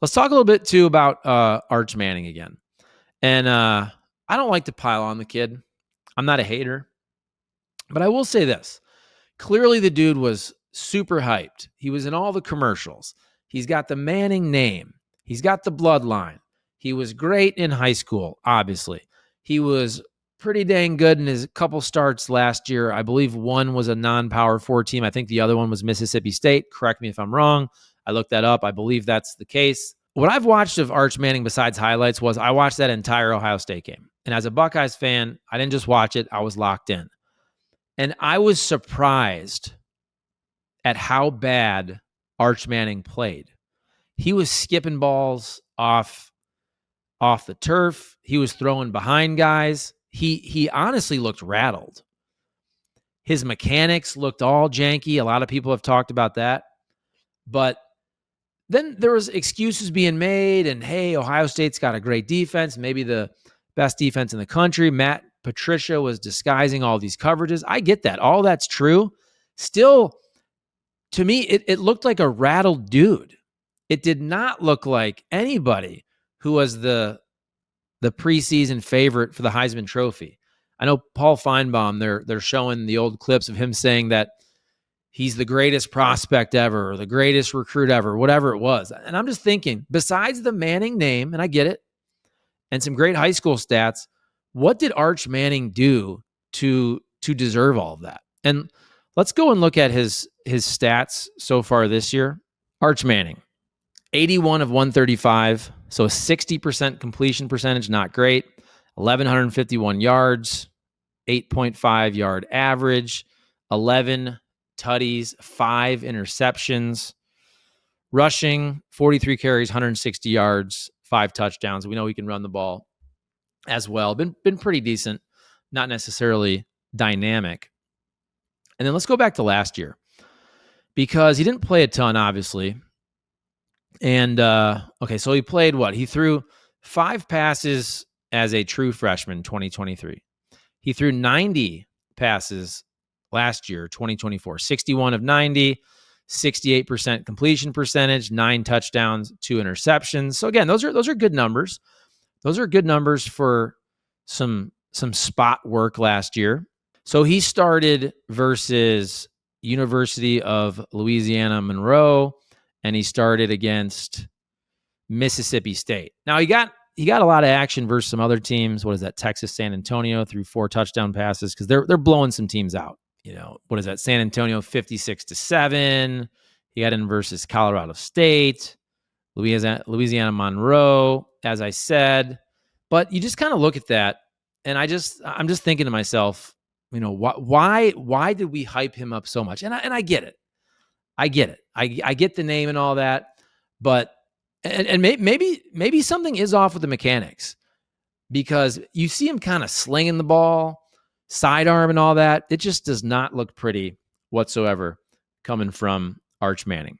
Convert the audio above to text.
let's talk a little bit too about Arch Manning again. And I don't like to pile on the kid. I'm not a hater. But I will say this. Clearly, the dude was super hyped. He was in all the commercials. He's got the Manning name. He's got the bloodline. He was great in high school, obviously. He was pretty dang good in his couple starts last year. I believe one was a non-Power 4 team. I think the other one was Mississippi State. Correct me if I'm wrong. I looked that up. I believe that's the case. What I've watched of Arch Manning besides highlights was I watched that entire Ohio State game. And as a Buckeyes fan, I didn't just watch it. I was locked in. And I was surprised at how bad Arch Manning played. He was skipping balls off the turf. He was throwing behind guys. He honestly looked rattled. His mechanics looked all janky. A lot of people have talked about that. But then there was excuses being made, and hey, Ohio State's got a great defense, maybe the best defense in the country. Matt Patricia was disguising all these coverages. I get that. All that's true. Still, to me, it looked like a rattled dude. It did not look like anybody who was the preseason favorite for the Heisman Trophy. I know Paul Feinbaum, they're showing the old clips of him saying that he's the greatest prospect ever or the greatest recruit ever, whatever it was. And I'm just thinking, besides the Manning name, and I get it, and some great high school stats, what did Arch Manning do to deserve all of that? And let's go and look at his stats so far this year. Arch Manning, 81 of 135, so a 60% completion percentage, not great. 1,151 yards, 8.5 yard average, 11 tutties, 5 interceptions. Rushing, 43 carries, 160 yards, 5 touchdowns. We know he can run the ball as well. Been pretty decent, not necessarily dynamic. And then let's go back to last year, because he didn't play a ton, obviously. And, okay, so he played what? He threw 5 passes as a true freshman, 2023. He threw 90 passes last year, 2024. 61 of 90, 68% completion percentage, 9 touchdowns, 2 interceptions. So again, those are good numbers. Those are good numbers for some spot work last year. So he started versus University of Louisiana Monroe, and he started against Mississippi State. Now he got a lot of action versus some other teams. What is that? Texas San Antonio threw 4 touchdown passes because they're blowing some teams out. You know, what is that? San Antonio 56-7. He got in versus Colorado State, Louisiana Monroe, as I said. But you just kind of look at that, and I'm just thinking to myself, you know, why did we hype him up so much? And I get it. I get it. I get the name and all that, but and maybe something is off with the mechanics, because you see him kind of slinging the ball, sidearm and all that. It just does not look pretty whatsoever coming from Arch Manning.